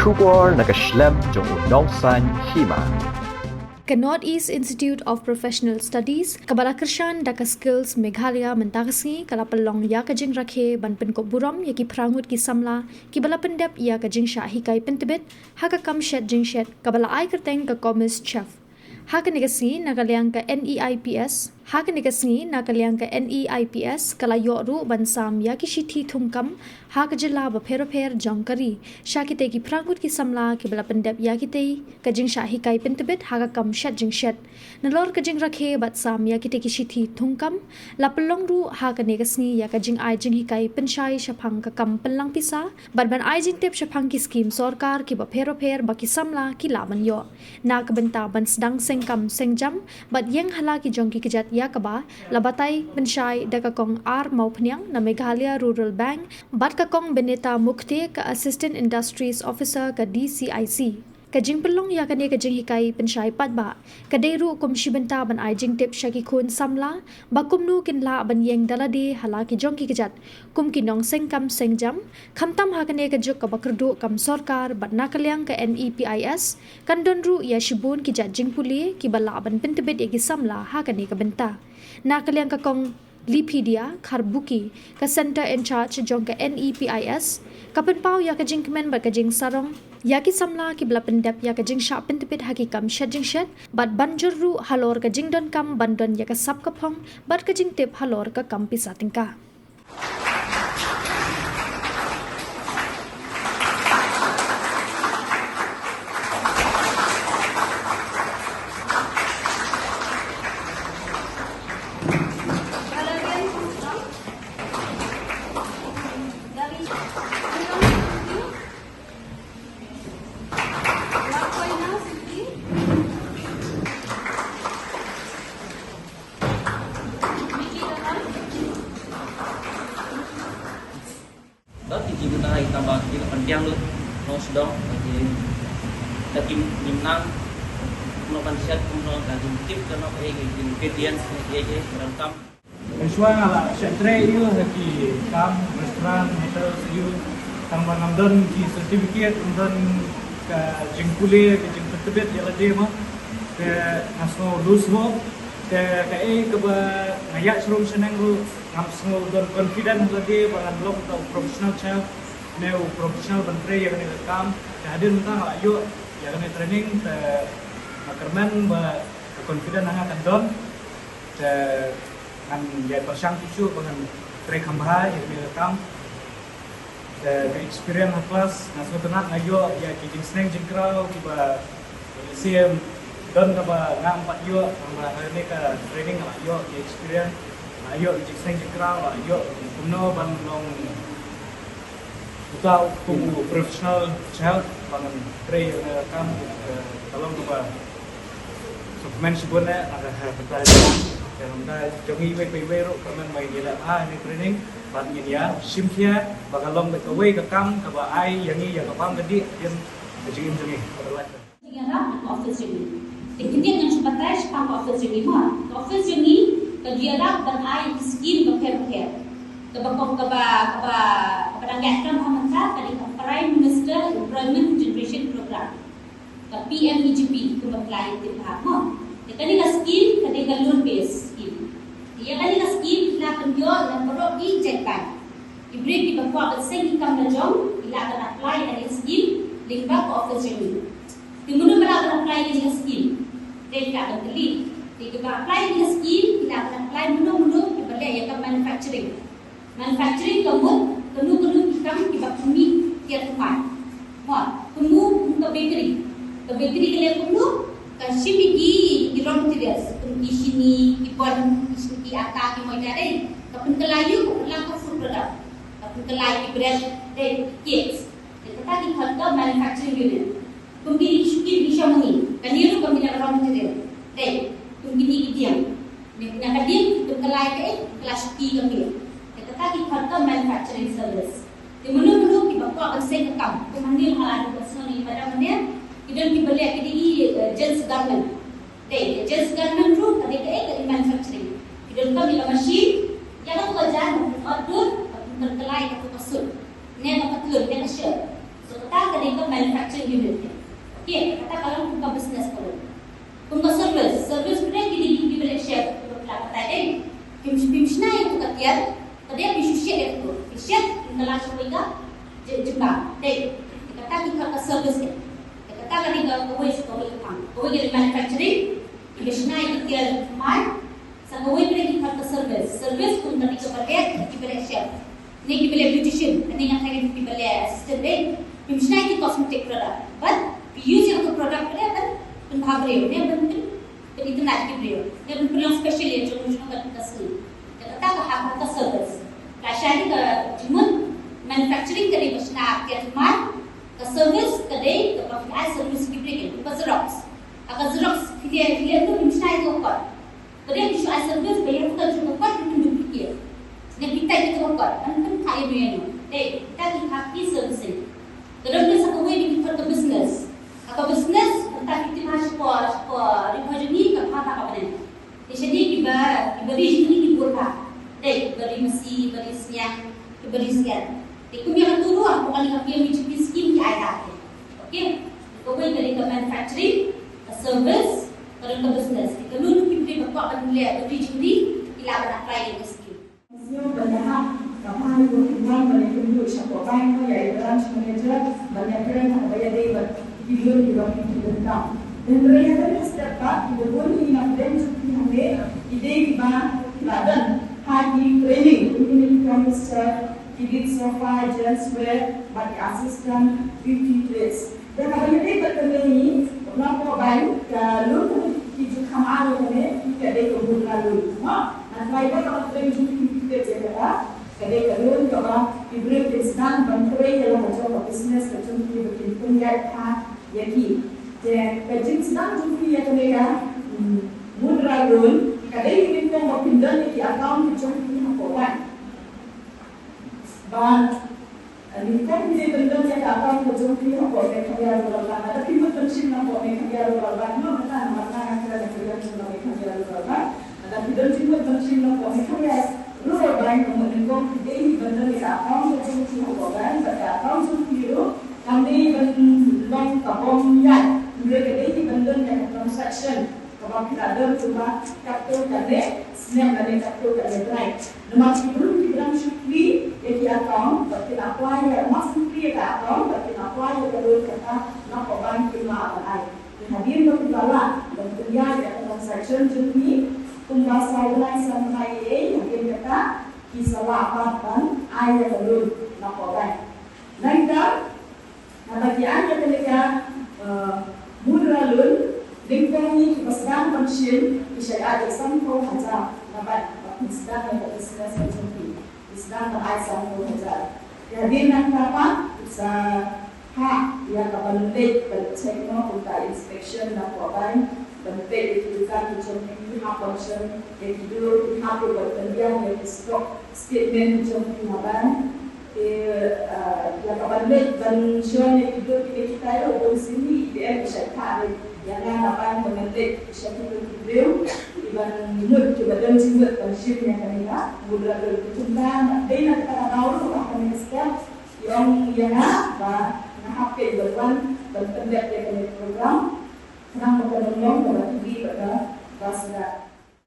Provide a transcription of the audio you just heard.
Shubor nakaslem jong unongsan hima. Ke Northeast Institute of Professional Studies, kabala Kershan daka skills Meghalaya mentagasi kala pelong ya kajing rakhe ban penkop buram ya ki prangut ki samla ki bala pendep ya kajing syahi kai pentebet haka kam shet jing shet kabala ai kerteng ka commerce chef. Haka negasi nagaliang ka NEIPS, haka negasi nagaliang ka NEIPS kala yoru bansam ya ki shithi thumkam haka jela ba per jangkari syakite ki prangut ki samla ki bala pendep ya kite kajing syahi kai pentebet haka kam shet jing shet nalor kajing rakhe bat sam ya kite ki shithi thumkam la pelong ru haka negasi ya kajing ai jing hikai pensyai syapang ka kam penlang pisa ban ai jing tep syapang ki skim sarkar ki ba per ba ki samla ki laban yo na kabenta ban sedang sengkam sengjam bat yang hala ki jongki kejat ya kaba labatai pensyai dakakong ar mau peniang na Meghalaya Rural Bank bat kakong beneta mukti ka Assistant Industries Officer ka DCIC. Kajing pelong ya kane kajing hikai pensyai patba kaderu kum shibenta ban ai jing tip syaki kun samla bakum nu kin la ban yeng dalade hala ki jongki kejat kum kinong sengkam sengjam khamtam ha kane kajuk ka bakrdu kam sarkar bat nakaliang ka NEPIS kandonru ya shibun ki jat jing puli ki bala ban pentebet ya ki samla ha kane ka benta nakaliang ka kong Lipedia Karbuki ka center in charge jong ka NEPIS kapan pau ya kajing kemen bat kajing sarong ya ki samla ki bla pendap ya kajing sya pentepit hakikam syajing syat bat banjur ru halor kajing don kam bandon ya ka sap kapong bat kajing tip halor ka kampi satingka. Đó thì chỉ chúng ta hay tầm chỉ là phần trang luôn nó đó thì ta kim niềm năng nó ban set nó là dùng tiếp cho nó cái tiền cái làm tâm Kecuali ala sentre itu lagi kam restoran hotel itu tambah namdan ki certificate namdan ke jengkule ke jengkutebet ya lade mah ke nasional lusmo ke ke ba ngayak serum seneng ru ngam semua dan confident lade bangan blog atau professional chef neu professional bantre yang ni kam hadir tentang ayo yang ni training ke makerman ba confident nang akan don ke kan ya persang tisu dengan trek hamba yang direkam ke experience kelas nasional tenat ayo ya kijing seneng jengkrau tiba sim don kaba ngam empat yo hamba ini ke training ayo ya experience ayo kijing seneng jengkrau ayo kuno ban long utau kumu professional child bangan trek direkam tolong kaba suplemen sibonnya ada pertanyaan dalam dah jongi we ro kaman mai dia ini training bat yin ya simkia bagalong bet away ka kam ka ba ai yang ni ya ka pam gedi yen jingin jongi berlat Diarap office jongi kemudian yang sebatas pam office jongi mah office jongi ka diarap dan ai skim ke bakong ka ba padang kan hamanta kali Prime Minister Employment Generation Program ka PMEGP ku apply ti ha kani ka scheme kani ka loan based scheme dia kani ka scheme ila penjo dan perlu dijaga ibri di bakwa ka sing income na jom ila ka apply ani scheme lingba ko office ni timuno mala ka apply ni scheme then ka ka delete di ka apply ni scheme ila ka apply muno ibale ya ka manufacturing kamu ikam ki bakumi tiar tuan kamu ka bakery ke le kamu Kashimiki raw materials ki sini ipon ki ata ki mo dare kapun kelayu lang ka food product kapun kelayu bread cakes kita di harga manufacturing unit pembili syukur bisa mengi kaniru pembina raw material pembili diam ni punya kadim tu kelayu kelas ki kami kita di harga manufacturing service di mulu ki bakwa akan saya kekam kemandil hal ada personal ni pada mana Idan ki balik di gents garment. Gents garment ru tadi ke manufacturing. Idan ka bila machine yang ko jan order terkelai ke pasut. Ne ka patlun ne ka shirt. So ta ka manufacturing unit. Okay, kata kalau buka business kalau buka service sebenarnya di beli share berapa tadi pimsna itu katian tadi bisu share itu share dalam sebuah jembatan deh kata kita ke service kata kali kita kawai sekali kawai dari manufacturing pimsna itu dia mar sakawai beli kita ke service pun tadi kepada di beli share ni di beli beautician ni yang saya di beli assistant deh pimsna itu cosmetic product but use yang produk dia kan pentabrio dia itu nak dibrio dia punya special ya cuma kat kasih kata hak ke service kasih ke cuma manufacturing ke di besar dia cuma ke service ke di ke pakai service dibrio ke Xerox agar Xerox dia tu bisa itu apa jadi bisa service bayar kita cuma apa itu duplicate dan kita itu apa kan kaya dia kita hak service terus dia sakawai di ke business atau business entah kita masuk di bagian ini ke apa ni. Jadi diberi ini dibuat, diberi mesin, diberi siang, diberi sekian. Tapi yang tu luar bukan yang kami mencuci skim di ayat. Okay, kau dari ke manufacturing, ke service, ke business. Kita dulu kita berbuat benda beri juri, kita apply ke skim. Masih banyak kamar itu kita menunjuk siapa bank ya branch manager banyak orang bayar dia video di bawah itu tentang dan ternyata dapat dibuat ini dan seperti hame ide kita ladan hagi training ini komisar edit sofa jerswear bagi asisten beauty dress dan kalau ini bertemu kenapa baik kalau itu kamar ini kita ada kebutuhan lalu nah baiklah kalau training kita jaga kadai kadun kalau diberi pesan bantuan dalam macam bisnes macam ini betul ya yaki je kajin sedang jumpi ya mereka mudra loan kadai ini pun berpindah di account macam ini apa ban ini kan dia pindah di account macam ini apa kerja berlaku ada pun pension apa kerja berlaku mana mana kerja berlaku ada pun pension apa kerja lu bank menengok dia benar di account macam ini apa pada account itu kami belum kapom ya, mereka ini benar yang transaction. Kalau kita ada cuma kartu kade, snap kade kartu kade drive. Nama sebelum kita syukri, jadi account, tapi apa ya, masih syukri ke account, tapi apa ya kalau kita nak bank kita apa? Hadir berkala dan kerja ya transaction jadi pembahasan sampai hadir kata kisah apa ayat kalau nak bank. Nanti bagian yang mereka mudra loan lingkungan ini kepastian pensiun bisa ada sampai hajar dapat sedang yang bisnes macam ini sedang berai sampai hajar jadi nanti apa bisa hak yang kapan late bercek no untuk inspection dan apa bentuk itu kan macam ini hak pensiun yang itu hak berpendiam yang stock statement macam ini apa yang kapan pensiun yang hidup kita itu di sini dia bisa tarik yang apa mengenai bisa kita beliau iban mood coba dan sibuk pensiun yang mereka mudah bercunda dia nak kita tahu apa yang sekian yang apa nak HP berwan dan pendek dari program senang berpenolong pada tinggi pada bahasa